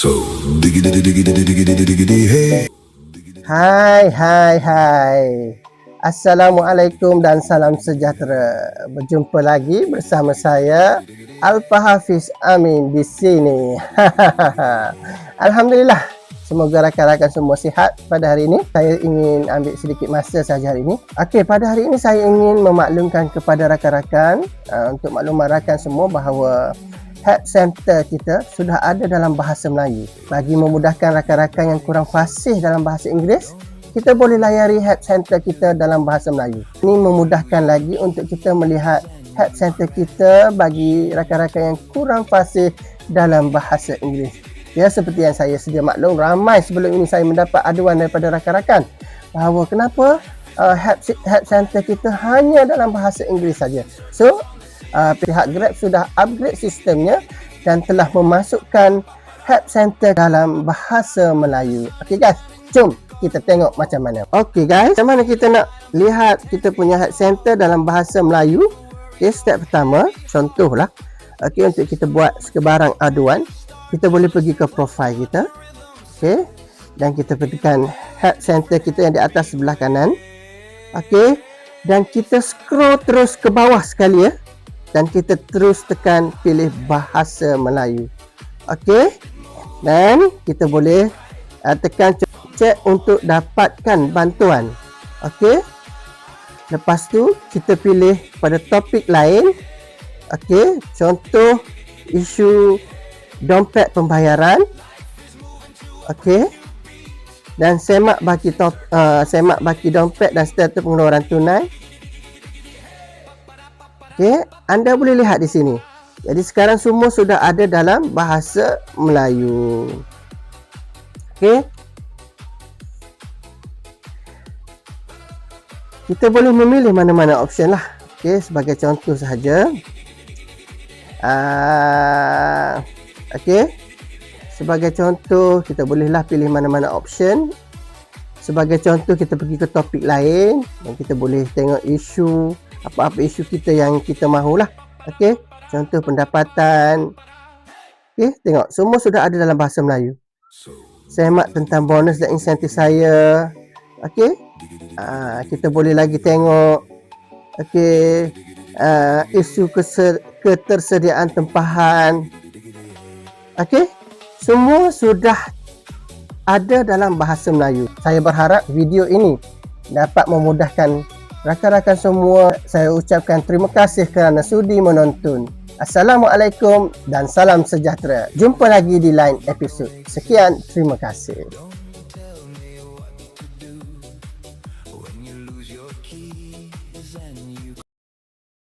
So diggity diggity diggity diggity hey. Hai. Assalamualaikum dan salam sejahtera. Berjumpa lagi bersama saya Alfa Hafiz Amin di sini. Alhamdulillah. Semoga rakan-rakan semua sihat pada hari ini. Saya ingin ambil sedikit masa saja hari ini. Okey, pada hari ini saya ingin memaklumkan kepada rakan-rakan untuk makluman rakan semua bahawa Help Center kita sudah ada dalam bahasa Melayu. Bagi memudahkan rakan-rakan yang kurang fasih dalam bahasa Inggeris, kita boleh layari Help Center kita dalam bahasa Melayu. Ini memudahkan lagi untuk kita melihat Help Center kita bagi rakan-rakan yang kurang fasih dalam bahasa Inggeris. Ya, seperti yang saya sedia maklum, ramai sebelum ini saya mendapat aduan daripada rakan-rakan bahawa kenapa Help Center kita hanya dalam bahasa Inggeris saja. So, pihak Grab sudah upgrade sistemnya dan telah memasukkan Help Center dalam bahasa Melayu. Okey guys, jom kita tengok macam mana. Okey guys, macam mana kita nak lihat kita punya Help Center dalam bahasa Melayu? Okey, step pertama, contohlah. Okey, untuk kita buat sebarang aduan, kita boleh pergi ke profil kita. Okey, dan kita tekan Help Center kita yang di atas sebelah kanan. Okey, dan kita scroll terus ke bawah sekali ya. Dan kita terus tekan pilih bahasa Melayu. Okey. Dan kita boleh tekan cek untuk dapatkan bantuan. Okey. Lepas tu kita pilih pada topik lain. Okey, contoh isu dompet pembayaran. Okey. Dan semak baki dompet dan status pengeluaran tunai. Okey, anda boleh lihat di sini. Jadi sekarang semua sudah ada dalam bahasa Melayu. Okey. Kita boleh memilih mana-mana option lah. Okey, sebagai contoh sahaja. Okey. Sebagai contoh, kita bolehlah pilih mana-mana option. Sebagai contoh, kita pergi ke topik lain dan kita boleh tengok isu, apa-apa isu kita yang kita mahulah. Okey, contoh pendapatan. Okey, tengok semua sudah ada dalam bahasa Melayu. Semak tentang bonus dan insentif saya. Okey, kita boleh lagi tengok. Okey, isu ketersediaan tempahan. Okey, semua sudah ada dalam bahasa Melayu. Saya berharap video ini dapat memudahkan rakan-rakan semua. Saya ucapkan terima kasih kerana sudi menonton. Assalamualaikum dan salam sejahtera. Jumpa lagi di lain episod. Sekian, terima kasih.